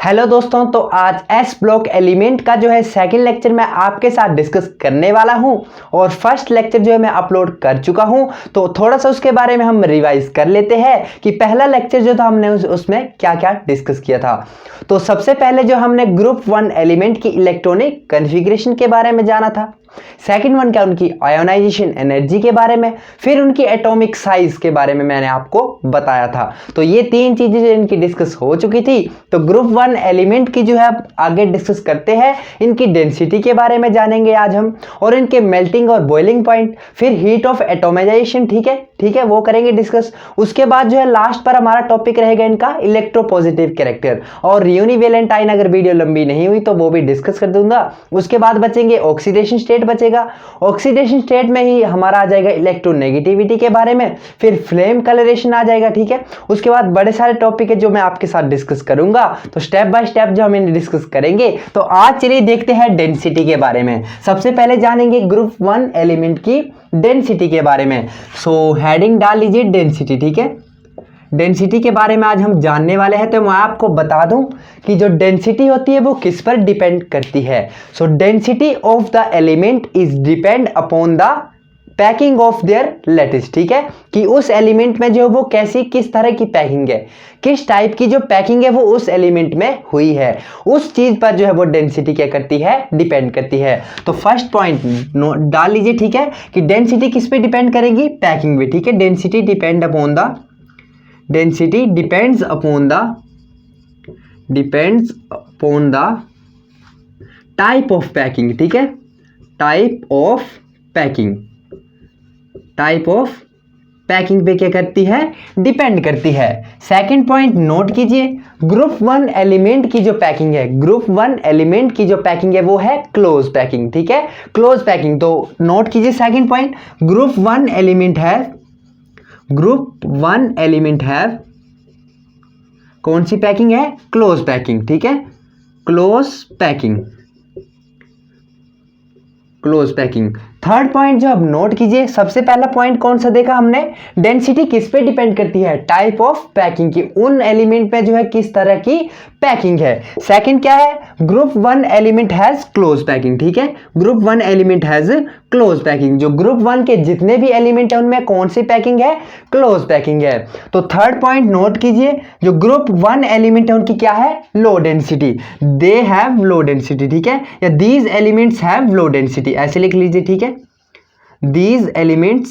Hello दोस्तों, तो आज एस ब्लॉक एलिमेंट का जो है सेकंड लेक्चर मैं आपके साथ डिस्कस करने वाला हूं और फर्स्ट लेक्चर जो है मैं अपलोड कर चुका हूं। तो थोड़ा सा उसके बारे में हम रिवाइज कर लेते हैं कि पहला लेक्चर जो था हमने उसमें क्या क्या डिस्कस किया था। तो सबसे पहले जो हमने ग्रुप 1 एलिमेंट की इलेक्ट्रॉनिक कॉन्फ़िगरेशन के बारे में जाना था। सेकंड वन क्या उनकी आयोनाइजेशन एनर्जी के बारे में, फिर उनकी एटॉमिक साइज के बारे में मैंने आपको बताया था। तो ये तीन चीजें जो इनकी डिस्कस हो चुकी थी। तो ग्रुप 1 एलिमेंट की जो है आगे डिस्कस करते हैं, इनकी डेंसिटी के बारे में जानेंगे आज हम, और इनके मेल्टिंग और बॉइलिंग पॉइंट, फिर हीट ऑफ एटोमाइजेशन, ठीक है वो करेंगे डिस्कस। उसके बाद जो है लास्ट पर हमारा टॉपिक रहेगा इनका इलेक्ट्रोपॉजिटिव कैरेक्टर और यूनिवेलेंट आयन। अगर वीडियो लंबी नहीं हुई तो वो भी डिस्कस कर दूंगा। उसके बाद बचेंगे ऑक्सीडेशन स्टेट बचेगा। ऑक्सीडेशन स्टेट में ही हमारा आ जाएगा इलेक्ट्रोनेगेटिविटी के बारे में, फिर फ्लेम कलरेशन आ जाएगा, ठीक है। उसके बाद बड़े सारे टॉपिक है जो मैं आपके साथ डिस्कस करूंगा। तो स्टेप बाय स्टेप जो हम डिस्कस करेंगे। तो आज चलिए देखते हैं डेंसिटी के बारे में। सबसे पहले जानेंगे ग्रुप 1 एलिमेंट की डेंसिटी के बारे में। सो हेडिंग डाल लीजिए डेंसिटी, ठीक है। डेंसिटी के बारे में आज हम जानने वाले हैं। तो मैं आपको बता दूं कि जो डेंसिटी होती है वो किस पर डिपेंड करती है। सो density of the element is depend upon the packing of their lattice, ठीक है, कि उस एलिमेंट में जो वो किस तरह की पैकिंग है, किस टाइप की जो पैकिंग है वो उस एलिमेंट में हुई है, उस चीज पर जो है वो डेंसिटी क्या करती है, डिपेंड करती है। तो फर्स्ट पॉइंट डाल लीजिए, ठीक है, कि डेंसिटी किस पे डिपेंड करेगी, पैकिंग पे, ठीक है। Density depend upon the density depends upon the type of packing, ठीक है, type of पैकिंग पे क्या करती है, डिपेंड करती है। सेकंड पॉइंट नोट कीजिए, ग्रुप 1 एलिमेंट की जो पैकिंग है, ग्रुप 1 एलिमेंट की जो पैकिंग है वो है क्लोज पैकिंग, ठीक है, क्लोज पैकिंग। तो नोट कीजिए सेकंड पॉइंट, ग्रुप 1 एलिमेंट है कौन सी पैकिंग है, क्लोज पैकिंग, ठीक है, क्लोज पैकिंग। थर्ड पॉइंट जो अब नोट कीजिए, सबसे पहला पॉइंट कौन सा देखा हमने, डेंसिटी किस पे डिपेंड करती है, टाइप ऑफ पैकिंग की, उन एलिमेंट पे जो है किस तरह की पैकिंग है। सेकंड क्या है, group 1 element has close packing, ठीक है, group 1 element has close packing. जो ग्रुप 1 के जितने भी एलिमेंट है उनमें कौन सी पैकिंग है, क्लोज पैकिंग है। तो थर्ड पॉइंट नोट कीजिए, जो ग्रुप 1 एलिमेंट है उनकी क्या है, low density, they have low density, ठीक है, या these elements have low density, ऐसे लिख लीजिए, ठीक है। These elements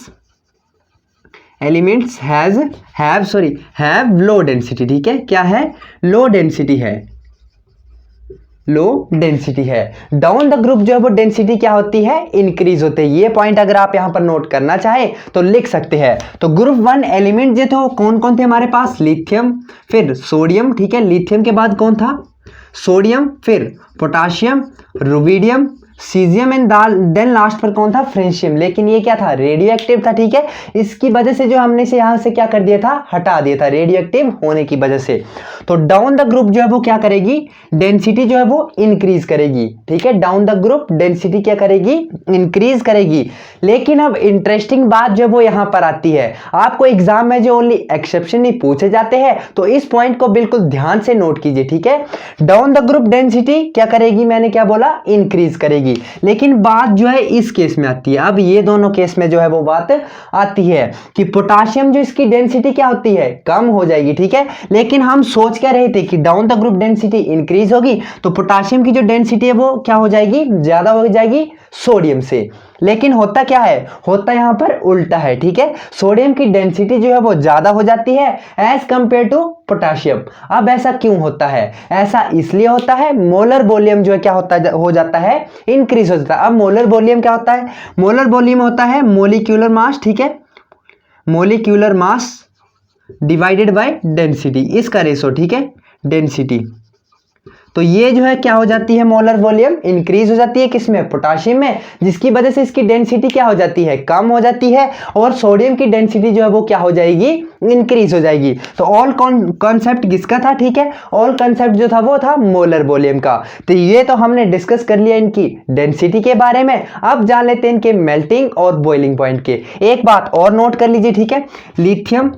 have low density, ठीक है, क्या है, लो डेंसिटी है। डाउन द ग्रुप जो है वो डेंसिटी क्या होती है, इंक्रीज होते हैं। ये पॉइंट अगर आप यहां पर नोट करना चाहे तो लिख सकते हैं। तो ग्रुप 1 एलिमेंट जो थे कौन कौन थे हमारे पास, लिथियम, फिर सोडियम, ठीक है, लिथियम के बाद कौन था, सोडियम, फिर potassium, rubidium, caesium and then last पर कौन था, फ्रेंशियम। लेकिन ये क्या था, रेडियो एक्टिव था, ठीक है, इसकी वजह से जो हमने से यहां से क्या कर दिया था, हटा दिया था, रेडियो एक्टिव होने की वजह से। तो डाउन द ग्रुप जो है वो क्या करेगी, डेंसिटी जो है वो इंक्रीज करेगी, ठीक है, डाउन द ग्रुप डेंसिटी क्या करेगी, इंक्रीज करेगी। लेकिन अब इंटरेस्टिंग बात जो वो यहां पर आती है, आपको एग्जाम में जो ओनली एक्सेप्शन ही पूछे जाते हैं, तो इस पॉइंट को बिल्कुल ध्यान से नोट कीजिए, ठीक है। डाउन द ग्रुप डेंसिटी क्या करेगी, मैंने क्या बोला, इंक्रीज करेगी। लेकिन बात जो है इस केस में आती है, अब ये दोनों केस में जो है वो बात आती है कि पोटाशियम जो इसकी डेंसिटी क्या होती है, कम हो जाएगी, ठीक है। लेकिन हम सोच क्या रहे थे कि down the group density increase होगी, तो पोटाशियम की जो डेंसिटी है वो क्या हो जाएगी, ज्यादा हो जाएगी सोडियम से। लेकिन होता क्या है, होता यहां पर उल्टा है, ठीक है, सोडियम की डेंसिटी जो है वो ज्यादा हो जाती है एज कंपेयर टू पोटाशियम। अब ऐसा क्यों होता है, ऐसा इसलिए होता है, मोलर वॉल्यूम जो है क्या हो जाता है, इंक्रीज हो जाता है। अब मोलर वॉल्यूम क्या होता है, मोलर वॉल्यूम होता है मोलिक्यूलर मास, ठीक है, molecular mass divided by density, इसका रेशो, ठीक है, डेंसिटी। तो ये जो है क्या हो जाती है, मोलर वॉल्यूम इंक्रीज हो जाती है किसमें, पोटाशियम में, जिसकी वजह से इसकी डेंसिटी क्या हो जाती है, कम हो जाती है, और सोडियम की डेंसिटी जो है वो क्या हो जाएगी, इंक्रीज हो जाएगी। तो ऑल कॉन्सेप्ट किसका था, ठीक है, ऑल कॉन्सेप्ट जो था वो था मोलर वॉल्यूम का। तो ये तो हमने डिस्कस कर लिया इनकी डेंसिटी के बारे में। अब जान लेते हैं इनके मेल्टिंग और बॉइलिंग पॉइंट के। एक बात और नोट कर लीजिए, ठीक है, लिथियम,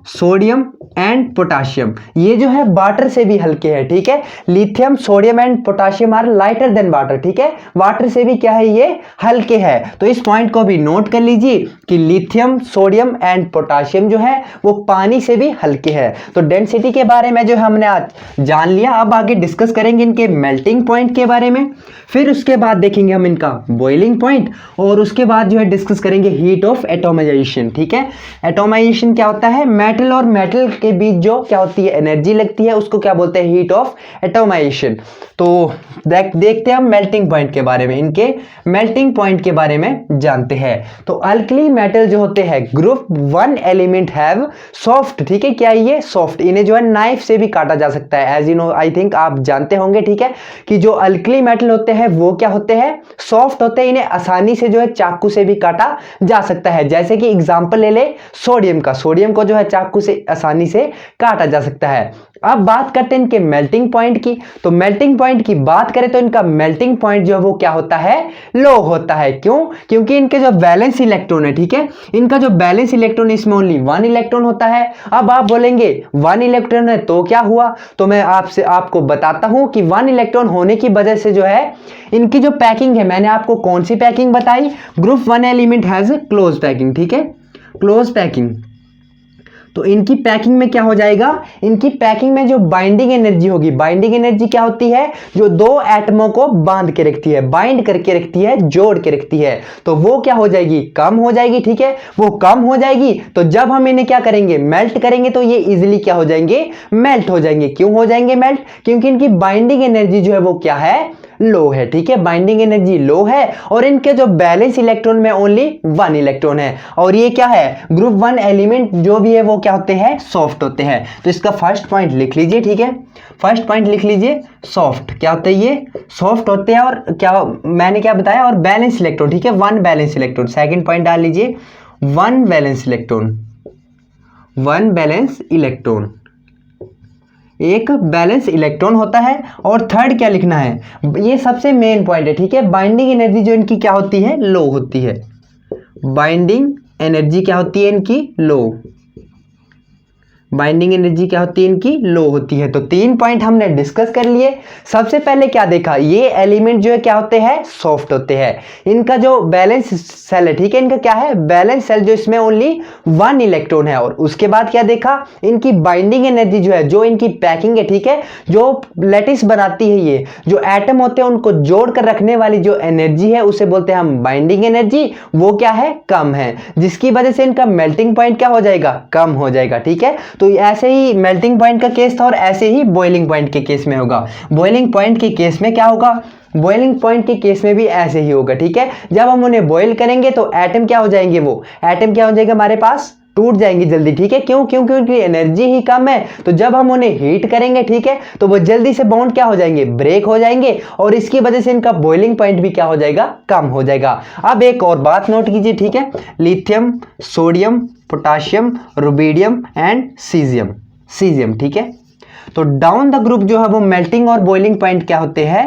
सोडियम एंड पोटाशियम, ये जो है वाटर से भी हल्के हैं, ठीक है। Lithium, sodium and potassium are lighter than water, ठीक है, वाटर से भी क्या है ये हल्के हैं। तो इस पॉइंट को भी नोट कर लीजिए कि लिथियम, सोडियम एंड पोटाशियम जो है वो पानी से भी हल्के हैं। तो डेंसिटी के बारे में जो हमने आज जान लिया, अब आगे डिस्कस करेंगे इनके मेल्टिंग पॉइंट के बारे में, फिर उसके बाद देखेंगे हम इनका बॉइलिंग पॉइंट, और उसके बाद जो है डिस्कस करेंगे हीट ऑफ एटोमाइजेशन, ठीक है। एटोमाइजेशन क्या होता है, मेटल और मेटल के बीच जो क्या होती है एनर्जी लगती है उसको क्या बोलते हैं, हीट ऑफ एटोमाइजेशन। तो देखते हैं हम मेल्टिंग पॉइंट के बारे में, इनके मेल्टिंग पॉइंट के बारे में जानते हैं। तो अल्कली मेटल जो होते हैं ग्रुप 1 एलिमेंट हैव सॉफ्ट, ठीक है, क्या ये सॉफ्ट, इन्हें जो है नाइफ से भी काटा जा सकता है, as you know, I think आप जानते होंगे, ठीक है, कि जो अल्कली मेटल होते हैं वो क्या होते हैं, सॉफ्ट होते हैं, इन्हें आसानी से जो है चाकू से भी काटा जा सकता है। जैसे कि एग्जांपल ले ले सोडियम का, सोडियम को जो है चाकू से आसानी से काटा जा सकता है। अब बात करते हैं इनके मेल्टिंग पॉइंट की। तो मेल्टिंग पॉइंट की बात करें तो इनका मेल्टिंग पॉइंट जो है वो क्या होता है, लो होता है। क्यों? क्योंकि इनके जो वैलेंस इलेक्ट्रॉन है, ठीक है, इनका जो बैलेंस इलेक्ट्रॉन इसमें ओनली 1 इलेक्ट्रॉन होता है। अब आप बोलेंगे 1 इलेक्ट्रॉन है तो क्या हुआ, तो मैं आपको बताता हूं कि 1 इलेक्ट्रॉन होने की वजह से जो है इनकी जो पैकिंग है, मैंने आपको कौन सी पैकिंग बताई, group 1 element has close packing, ठीक है, क्लोज पैकिंग। तो इनकी पैकिंग में क्या हो जाएगा, इनकी पैकिंग में जो बाइंडिंग एनर्जी होगी, बाइंडिंग एनर्जी क्या होती है, जो दो एटमों को बांध के रखती है, बाइंड करके रखती है, जोड़ के रखती है, तो वो क्या हो जाएगी, कम हो जाएगी, ठीक है, वो कम हो जाएगी। तो जब हम इन्हें क्या करेंगे, मेल्ट करेंगे, तो ये इजिली क्या हो जाएंगे, मेल्ट हो जाएंगे। क्यों हो जाएंगे मेल्ट, क्योंकि इनकी बाइंडिंग एनर्जी जो है वो क्या है, लो है, ठीक है, बाइंडिंग एनर्जी लो है, और इनके जो बैलेंस इलेक्ट्रॉन में ओनली 1 इलेक्ट्रॉन है, और ये क्या है, ग्रुप 1 एलिमेंट जो भी है वो क्या होते हैं, सॉफ्ट होते हैं। तो इसका फर्स्ट पॉइंट लिख लीजिए, ठीक है, फर्स्ट पॉइंट लिख लीजिए, सॉफ्ट क्या होते हैं, ये सॉफ्ट होते हैं, और क्या मैंने क्या बताया, और बैलेंस इलेक्ट्रॉन, ठीक है, 1 बैलेंस इलेक्ट्रॉन। सेकंड पॉइंट डाल लीजिए, 1 बैलेंस इलेक्ट्रॉन, 1 बैलेंस इलेक्ट्रॉन, एक बैलेंस इलेक्ट्रॉन होता है। और थर्ड क्या लिखना है, ये सबसे मेन पॉइंट है, ठीक है, बाइंडिंग एनर्जी जो इनकी क्या होती है, लो होती है, बाइंडिंग एनर्जी क्या होती है इनकी, लो, बाइंडिंग एनर्जी क्या होती है इनकी, लो होती है। तो 3 पॉइंट हमने डिस्कस कर लिए। सबसे पहले क्या देखा, ये एलिमेंट जो है क्या होते हैं, सॉफ्ट होते हैं। इनका जो बैलेंस सेल है, ठीक है, इनका क्या है, बैलेंस सेल, जो इसमें ओनली 1 इलेक्ट्रॉन है। और उसके बाद क्या देखा, इनकी बाइंडिंग एनर्जी जो है, जो इनकी पैकिंग है, ठीक है, जो लैटिस बनाती है, ये जो एटम होते हैं उनको जोड़ कर रखने वाली जो एनर्जी है उसे बोलते हैं हम बाइंडिंग एनर्जी, वो क्या है, कम है, जिसकी वजह से इनका मेल्टिंग पॉइंट क्या हो जाएगा, कम हो जाएगा, ठीक है। तो ऐसे ही मेल्टिंग पॉइंट का केस था, और ऐसे ही बॉइलिंग पॉइंट के केस में होगा। बॉइलिंग पॉइंट के केस में क्या होगा, बॉइलिंग पॉइंट के केस में भी ऐसे ही होगा, ठीक है। जब हम उन्हें बॉइल करेंगे तो एटम क्या हो जाएंगे, वो एटम क्या हो जाएगा, हमारे पास टूट जाएंगे जल्दी, ठीक है। क्यों? क्योंकि उनकी एनर्जी ही कम है। तो जब हम उन्हें हीट करेंगे, ठीक है, तो वो जल्दी से बॉन्ड क्या हो जाएंगे, ब्रेक हो जाएंगे, और इसकी वजह से इनका बॉइलिंग पॉइंट भी क्या हो जाएगा, कम हो जाएगा। अब एक और बात नोट कीजिए, ठीक है, lithium, sodium, potassium, rubidium and caesium, ठीक है। तो डाउन द ग्रुप जो है वो मेल्टिंग और बॉइलिंग पॉइंट क्या होते हैं,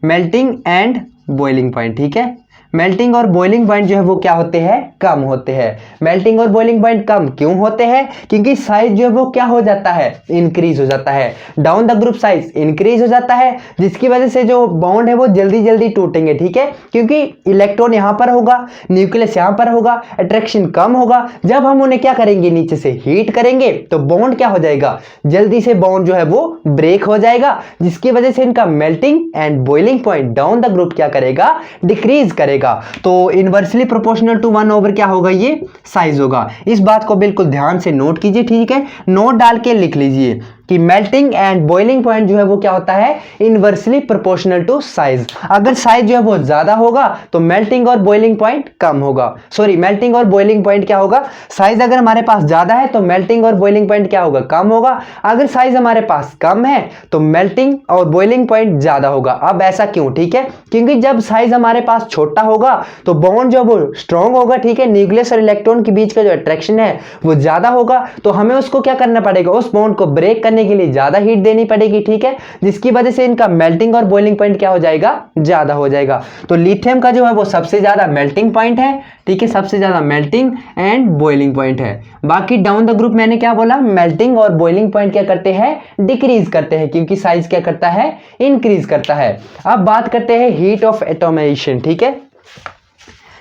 मेल्टिंग एंड बॉइलिंग पॉइंट, ठीक है, मेल्टिंग और बॉइलिंग पॉइंट जो है वो क्या होते हैं, कम होते हैं। मेल्टिंग और बॉइलिंग पॉइंट कम क्यों होते हैं, क्योंकि साइज जो है वो क्या हो जाता है, इंक्रीज हो जाता है, down the group size increase हो जाता है, जिसकी वजह से जो बॉन्ड है वो जल्दी जल्दी टूटेंगे, ठीक है, क्योंकि इलेक्ट्रॉन यहां पर होगा, न्यूक्लियस यहां पर होगा, अट्रैक्शन कम होगा। जब हम उन्हें क्या करेंगे, नीचे से हीट करेंगे, तो बॉन्ड क्या हो जाएगा, जल्दी से बॉन्ड जो है वो ब्रेक हो जाएगा, जिसकी वजह से इनका melting and boiling point down the group क्या करेगा, डिक्रीज करेगा। तो इनवर्सली प्रोपोर्शनल टू 1 ओवर क्या होगा, ये साइज होगा। इस बात को बिल्कुल ध्यान से नोट कीजिए, ठीक है, नोट डाल के लिख लीजिए कि मेल्टिंग एंड बॉइलिंग पॉइंट जो है वो क्या होता है, इनवर्सली प्रोपोर्शनल टू साइज। अगर साइज जो है वो ज्यादा होगा तो मेल्टिंग और बॉइलिंग पॉइंट कम होगा, सॉरी, मेल्टिंग और बॉइलिंग पॉइंट क्या होगा, साइज अगर हमारे पास ज्यादा है तो मेल्टिंग और बॉइलिंग पॉइंट क्या होगा, कम होगा। अगर साइज हमारे पास कम है तो मेल्टिंग और बॉइलिंग पॉइंट ज्यादा होगा। अब ऐसा क्यों, ठीक है, क्योंकि जब साइज हमारे पास छोटा होगा तो बॉन्ड जो वो स्ट्रॉन्ग होगा, ठीक है, न्यूक्लियस और इलेक्ट्रॉन के बीच का जो अट्रैक्शन है वो ज्यादा होगा, तो हमें उसको क्या करना पड़ेगा, उस बॉन्ड को ब्रेक करने के लिए ज़्यादा हीट देनी पड़ेगी, ठीक है, जिसकी वजह से इनका मेल्टिंग और बॉइलिंग पॉइंट क्या हो जाएगा, ज़्यादा हो जाएगा। तो लिथियम का जो है वो सबसे ज़्यादा मेल्टिंग पॉइंट है, ठीक है, सबसे ज़्यादा मेल्टिंग एंड बॉइलिंग पॉइंट है। बाकी डाउन द ग्रुप मैंने क्या बोला, मेल्टिंग और बॉइलिंग पॉइंट क्या करते हैं, डिक्रीज करते हैं, क्योंकि साइज क्या करता है, इंक्रीज करता है। अब बात करते हैं हीट ऑफ एटोमाइजेशन, ठीक है,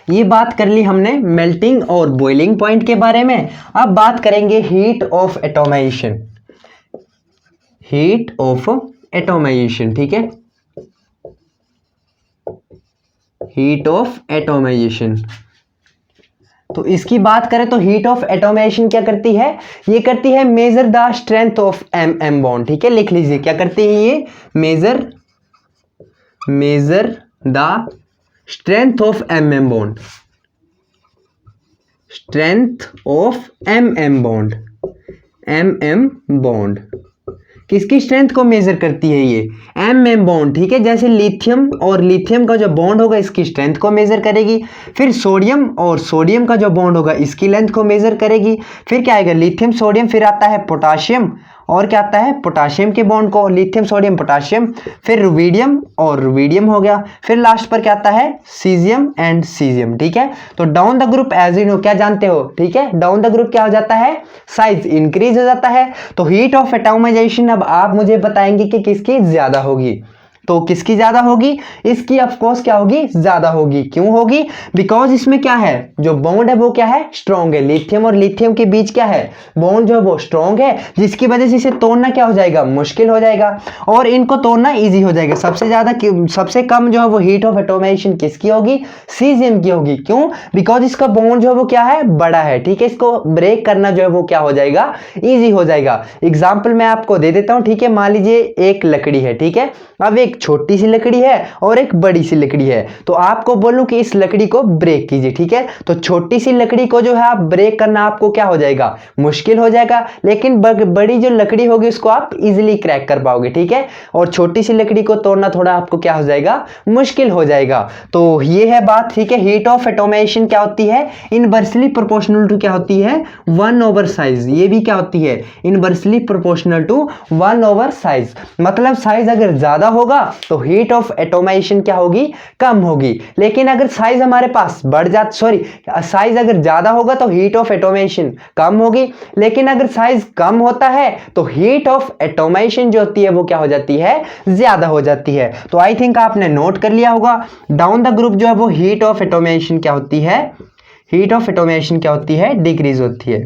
ये बात कर ली हमने मेल्टिंग और बॉइलिंग पॉइंट के बारे में। अब बात करेंगे heat of atomization, heat of atomization, ठीक है, हीट ऑफ एटोमाइजेशन। तो इसकी बात करें तो हीट ऑफ एटोमाइजेशन क्या करती है, ये करती है measure the strength of M bond, ठीक है, लिख लीजिए क्या करती है ये, measure the strength of M bond, strength of M bond, किसकी स्ट्रेंथ को मेजर करती है ये, एम बॉन्ड, ठीक है, जैसे लिथियम और लिथियम का जो बॉन्ड होगा इसकी स्ट्रेंथ को मेजर करेगी, फिर सोडियम और सोडियम का जो बॉन्ड होगा इसकी लेंथ को मेजर करेगी, फिर क्या आएगा, लिथियम सोडियम, फिर आता है पोटाशियम और क्या आता है, पोटाशियम के बॉन्ड को, लिथियम सोडियम पोटाशियम, फिर रुबिडियम और रुबिडियम हो गया, फिर लास्ट पर क्या आता है, सीजियम एंड सीजियम, ठीक है। तो down the group as you know क्या जानते हो, ठीक है, डाउन द ग्रुप क्या हो जाता है, साइज इंक्रीज हो जाता है। तो हीट ऑफ एटोमाइजेशन अब आप मुझे बताएंगे कि किसकी ज्यादा होगी, तो किसकी ज्यादा होगी, इसकी ऑफ कोर्स क्या होगी, ज्यादा होगी। क्यों होगी, बिकॉज इसमें क्या है, जो बॉन्ड है वो क्या है, स्ट्रॉन्ग है, लिथियम और लिथियम के बीच क्या है, बॉन्ड जो है वो स्ट्रॉन्ग है, जिसकी वजह से इसे तोड़ना क्या हो जाएगा, मुश्किल हो जाएगा, और इनको तोड़ना इजी हो जाएगा। सबसे कम जो है वो हीट ऑफ एटोमाइजेशन किसकी होगी, सीजियम की होगी। क्यों, बिकॉज इसका बॉन्ड जो है वो क्या है, बड़ा है, ठीक है, इसको ब्रेक करना जो है वो क्या हो जाएगा, ईजी हो जाएगा। एग्जाम्पल मैं आपको दे देता हूं, ठीक है, मान लीजिए एक लकड़ी है, ठीक है, अब एक छोटी सी लकड़ी है और एक बड़ी सी लकड़ी है, तो आपको बोलूं कि इस लकड़ी को ब्रेक कीजिए, ठीक है, तो छोटी सी लकड़ी को जो है आप ब्रेक करना आपको क्या हो जाएगा, मुश्किल हो जाएगा, लेकिन बड़ी जो लकड़ी होगी उसको आप इजीली क्रैक कर पाओगे, ठीक है, और छोटी सी लकड़ी को तोड़ना थोड़ा आपको क्या हो जाएगा, मुश्किल हो जाएगा। तो ये है बात, ठीक है। हीट ऑफ एटोमाइजेशन क्या होती है, इनवर्सली प्रोपोर्शनल टू क्या होती है, 1 साइज, ये भी क्या होती है, इनवर्सली प्रोपोर्शनल टू 1 साइज, मतलब साइज अगर ज्यादा होगा तो हीट ऑफ एटोमाइजेशन क्या होगी, कम होगी, लेकिन अगर साइज हमारे पास बढ़ जाता, साइज अगर ज्यादा होगा तो हीट ऑफ एटोमाइजेशन कम होगी, लेकिन अगर साइज कम होता है तो हीट ऑफ एटोमाइजेशन जो होती है वो क्या हो जाती है, ज्यादा हो जाती है। तो आई थिंक आपने नोट कर लिया होगा, डाउन द ग्रुप जो है वो हीट ऑफ एटोमाइजेशन क्या होती है, हीट ऑफ एटोमाइजेशन क्या होती है, डिक्रीज होती है।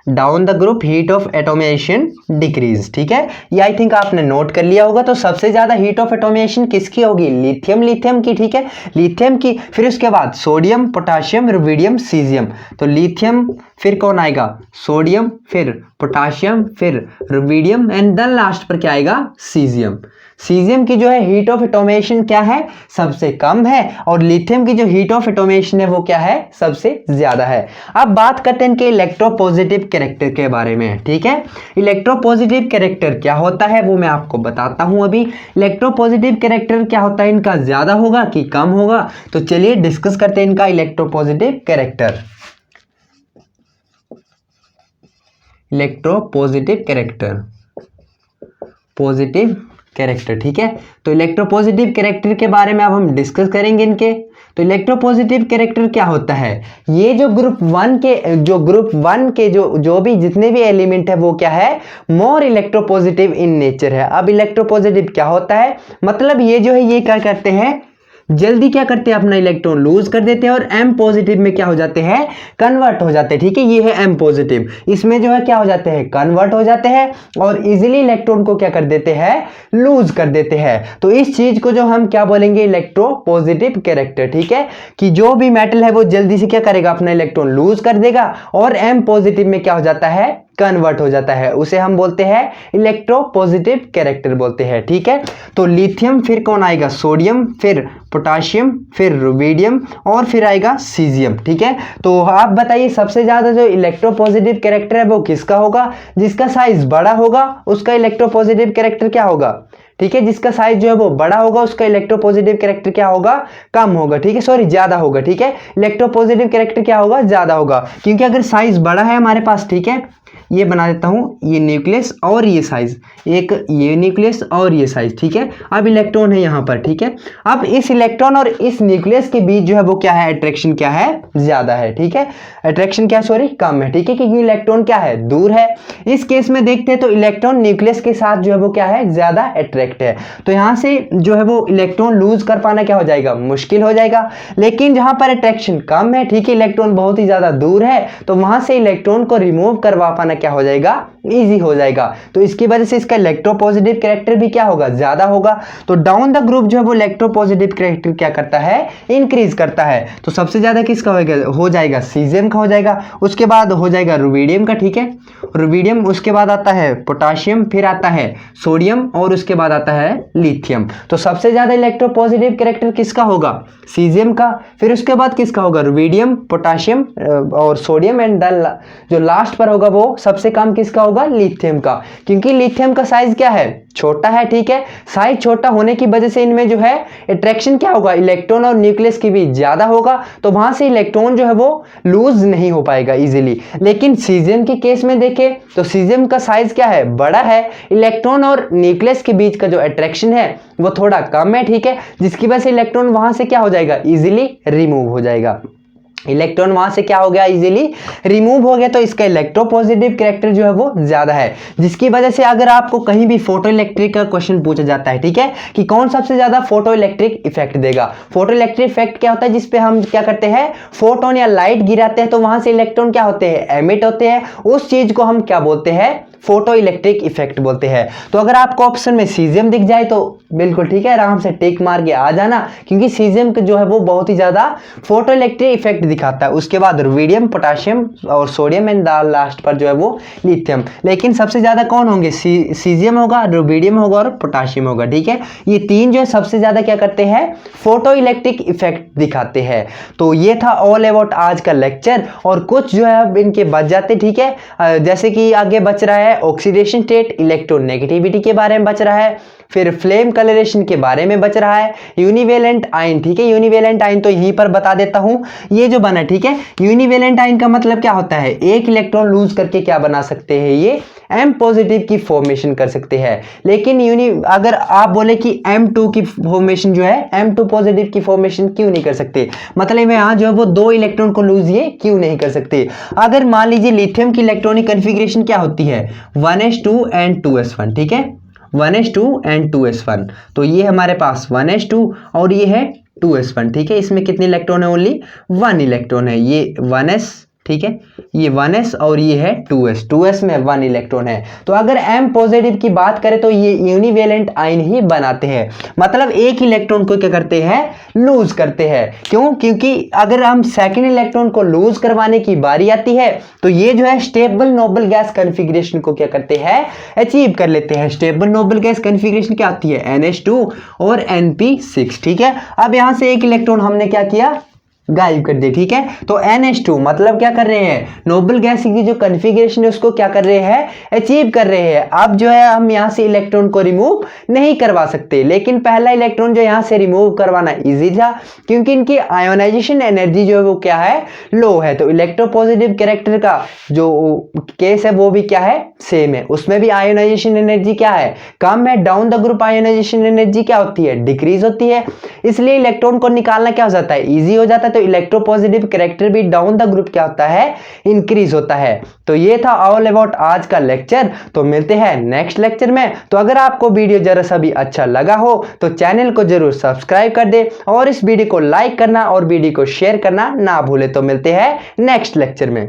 Down the group heat of atomization decrease, ठीक है, ये आई थिंक आपने नोट कर लिया होगा। तो सबसे ज्यादा हीट ऑफ एटोमाइजेशन किसकी होगी, लिथियम की, ठीक है, लिथियम की, फिर उसके बाद सोडियम, पोटाशियम, रुबिडियम, सीजियम। तो लिथियम, फिर कौन आएगा, सोडियम, फिर पोटाशियम, फिर रुबिडियम एंड देन लास्ट पर क्या आएगा, सीजियम। सीजियम की जो है हीट ऑफ एटोमाइजेशन क्या है, सबसे कम है, और लिथियम की जो हीट ऑफ एटोमाइजेशन है वो क्या है, सबसे ज्यादा है। अब बात करते हैं इनके इलेक्ट्रोपॉजिटिव कैरेक्टर के बारे में, ठीक है। इलेक्ट्रोपॉजिटिव कैरेक्टर क्या होता है वो मैं आपको बताता हूं अभी। इलेक्ट्रोपॉजिटिव कैरेक्टर क्या होता है, इनका ज्यादा होगा कि कम होगा, तो चलिए डिस्कस करते हैं इनका electropositive character. Electropositive character, positive character, ठीक है। तो इलेक्ट्रोपॉजिटिव कैरेक्टर के बारे में अब हम डिस्कस करेंगे इनके। तो इलेक्ट्रोपॉजिटिव कैरेक्टर क्या होता है, ये जो ग्रुप वन के जो भी जितने भी एलिमेंट है वो क्या है, मोर इलेक्ट्रोपॉजिटिव इन नेचर है। अब इलेक्ट्रोपॉजिटिव क्या होता है, मतलब ये जो है ये क्या करते हैं, जल्दी क्या करते हैं, अपना इलेक्ट्रॉन लूज कर देते हैं और एम पॉजिटिव में क्या हो जाते हैं, कन्वर्ट हो जाते हैं, ठीक है, ये है एम पॉजिटिव, इसमें जो है क्या हो जाते हैं, कन्वर्ट हो जाते हैं और इजीली इलेक्ट्रॉन को क्या कर देते हैं, लूज कर देते हैं। तो इस चीज को जो हम क्या बोलेंगे, इलेक्ट्रो पॉजिटिव कैरेक्टर, ठीक है, कि जो भी मेटल है वो जल्दी से क्या करेगा, अपना इलेक्ट्रॉन लूज कर देगा और एम पॉजिटिव में क्या हो जाता है, कन्वर्ट हो जाता है, उसे हम बोलते हैं इलेक्ट्रोपॉजिटिव कैरेक्टर बोलते हैं, ठीक है। तो लिथियम, फिर कौन आएगा, सोडियम, फिर पोटाशियम, फिर रुबिडियम और फिर आएगा सीजियम। ठीक है, तो आप बताइए सबसे ज़्यादा जो इलेक्ट्रोपॉजिटिव कैरेक्टर है वो किसका होगा? जिसका साइज बड़ा होगा उसका इलेक्ट्रोपॉजिटिव कैरेक्टर क्या होगा? ठीक है, जिसका साइज जो है वो बड़ा होगा उसका इलेक्ट्रोपॉजिटिव कैरेक्टर क्या होगा? कम होगा। ठीक है, सॉरी ज्यादा होगा। ठीक है, इलेक्ट्रोपॉजिटिव कैरेक्टर क्या होगा? ज्यादा होगा, क्योंकि अगर साइज बड़ा है हमारे पास, ठीक है, ये बना देता हूं, ये न्यूक्लियस और ये साइज, एक ये न्यूक्लियस और ये साइज। ठीक है, अब इलेक्ट्रॉन है यहाँ पर। ठीक है, अब इस इलेक्ट्रॉन और इस न्यूक्लियस के बीच जो है वो क्या है? अट्रैक्शन क्या है? ज्यादा है। ठीक है, अट्रैक्शन क्या, सॉरी कम है। ठीक है, क्योंकि इलेक्ट्रॉन क्या है? दूर है। इस केस में देखते हैं तो इलेक्ट्रॉन न्यूक्लियस के साथ जो है वो क्या है? ज्यादा अट्रैक्ट है। तो यहाँ से जो है वो इलेक्ट्रॉन लूज कर पाना क्या हो जाएगा? मुश्किल हो जाएगा। लेकिन जहां पर अट्रैक्शन कम है, ठीक है, इलेक्ट्रॉन बहुत ही ज्यादा दूर है, तो वहां से इलेक्ट्रॉन को रिमूव करवा पाना क्या हो जाएगा? इजी हो जाएगा। तो इसकी वजह से इसका इलेक्ट्रोपॉजिटिव कैरेक्टर भी क्या होगा? ज्यादा होगा। तो डाउन द ग्रुप जो है वो इलेक्ट्रोपॉजिटिव कैरेक्टर क्या करता है? इंक्रीज करता है। तो सबसे ज्यादा किसका हो जाएगा? सीजियम का हो जाएगा। उसके बाद हो जाएगा रुबिडियम का। ठीक है, रुबिडियम, उसके बाद आता है पोटाशियम, फिर आता है सोडियम और उसके बाद आता है लिथियम। तो सबसे ज्यादा इलेक्ट्रोपॉजिटिव कैरेक्टर किसका होगा? सीजियम का। फिर उसके बाद किसका होगा? रुबिडियम, पोटाशियम और सोडियम, एंड जो लास्ट पर होगा वो सबसे कम किसका होगा? लिथियम का, क्योंकि लिथियम का साइज क्या है? छोटा है। ठीक है, साइज छोटा होने की वजह से इनमें जो है अट्रैक्शन क्या होगा? इलेक्ट्रॉन और न्यूक्लियस की भी ज्यादा होगा, तो वहां से इलेक्ट्रॉन जो है वो लूज नहीं हो पाएगा इजीली। लेकिन सीजियम के केस में देखें तो सीजियम का साइज क्या है? बड़ा है। इलेक्ट्रॉन और न्यूक्लियस के बीच का जो अट्रैक्शन है वो थोड़ा कम है। ठीक है, जिसकी वजह से इलेक्ट्रॉन वहां से क्या हो जाएगा? इजीली रिमूव हो जाएगा। इलेक्ट्रॉन वहां से क्या हो गया? इजीली रिमूव हो गया। तो इसका इलेक्ट्रोपॉजिटिव कैरेक्टर जो है वो ज्यादा है, जिसकी वजह से अगर आपको कहीं भी फोटो इलेक्ट्रिक का क्वेश्चन पूछा जाता है, ठीक है, कि कौन सबसे ज्यादा फोटो इलेक्ट्रिक इफेक्ट देगा। फोटो इलेक्ट्रिक इफेक्ट क्या होता है? जिसपे हम क्या करते हैं? फोटोन या लाइट गिराते हैं, तो वहां से इलेक्ट्रॉन क्या होते हैं? एमिट होते हैं। उस चीज को हम क्या बोलते हैं? फोटो इलेक्ट्रिक इफेक्ट बोलते हैं। तो अगर आपको ऑप्शन में सीजियम दिख जाए तो बिल्कुल ठीक है, आराम से टिक मार के आ जाना, क्योंकि सीजियम जो है वो बहुत ही ज्यादा फोटो इलेक्ट्रिक इफेक्ट दिखाता है। उसके बाद रुबिडियम, पोटाशियम और सोडियम, एंड लास्ट पर जो है वो लिथियम। लेकिन सबसे ज्यादा कौन होंगे? सीजियम होगा, रुबिडियम होगा और पोटाशियम होगा। ठीक है, ये तीन जो है सबसे ज्यादा क्या करते हैं? फोटो इलेक्ट्रिक इफेक्ट दिखाते हैं। तो ये था ऑल अबाउट आज का लेक्चर, और कुछ जो है अब इनके बच जाते। ठीक है, जैसे कि आगे बच रहा है ऑक्सीडेशन स्टेट, इलेक्ट्रोनेगेटिविटी के बारे में बच रहा है, फिर फ्लेम कलरेशन के बारे में बच रहा है, यूनिवेलेंट आयन। ठीक है, यूनिवेलेंट आयन तो यहीं पर बता देता हूं, ये जो बना, ठीक है, यूनिवेलेंट आयन का मतलब क्या होता है? एक इलेक्ट्रॉन लूज करके क्या बना सकते हैं? ये M पॉजिटिव की फॉर्मेशन कर सकते हैं। लेकिन अगर आप बोले कि M2 की फॉर्मेशन जो है, M2 पॉजिटिव की फॉर्मेशन क्यों नहीं कर सकते? मतलब यहां जो है वो दो इलेक्ट्रॉन को लूज ये क्यों नहीं कर सकते? अगर मान लीजिए लिथियम की इलेक्ट्रॉनिक कॉन्फ़िगरेशन क्या होती है? 1s2 and 2s1। ठीक है, 1s2 एंड 2s1। तो ये हमारे पास 1s2 और ये है 2s1। ठीक है, इसमें कितने इलेक्ट्रॉन है? ओनली 1 इलेक्ट्रॉन है। ये 1s, ठीक है, ये 1s और ये है 2s। 2s में 1 इलेक्ट्रॉन है। तो अगर M पॉजिटिव की बात करें तो ये यूनिवेलेंट आयन ही बनाते हैं, मतलब एक इलेक्ट्रॉन को क्या करते हैं? लूज करते हैं। क्यों? क्योंकि अगर हम सेकंड इलेक्ट्रॉन को लूज करवाने की बारी आती है तो ये जो है स्टेबल नोबल गैस कॉन्फ़िगरेशन को क्या करते हैं? अचीव कर लेते हैं। स्टेबल नोबल गैस कॉन्फ़िगरेशन क्या आती है? NH2 और NP6। ठीक है, अब यहां से एक इलेक्ट्रॉन हमने क्या किया? गायब कर दे। ठीक है, तो NH2 मतलब क्या कर रहे हैं? नोबल गैस की जो कॉन्फ़िगरेशन है उसको क्या कर रहे हैं? अचीव कर रहे हैं। अब जो है हम यहां से इलेक्ट्रॉन को रिमूव नहीं करवा सकते, लेकिन पहला इलेक्ट्रॉन जो यहां से रिमूव करवाना इजी था, क्योंकि इनकी आयोनाइजेशन एनर्जी जो है वो क्या है? लो है। तो इलेक्ट्रोपॉजिटिव कैरेक्टर का जो केस है वो भी क्या है? सेम है। उसमें भी आयोनाइजेशन एनर्जी क्या है? कम है। Down the group ionization energy क्या होती है? डिक्रीज होती है। इसलिए इलेक्ट्रॉन को निकालना क्या हो जाता है? इजी हो जाता है। तो इलेक्ट्रोपॉजिटिव कैरेक्टर भी डाउन द ग्रुप क्या होता है? इंक्रीज होता है। तो ये था ऑल अबाउट आज का लेक्चर। तो मिलते हैं नेक्स्ट लेक्चर में। तो अगर आपको वीडियो जरा सा भी अच्छा लगा हो तो चैनल को जरूर सब्सक्राइब कर दे और इस वीडियो को लाइक करना और वीडियो को शेयर करना ना भूले। तो मिलते हैं नेक्स्ट लेक्चर में।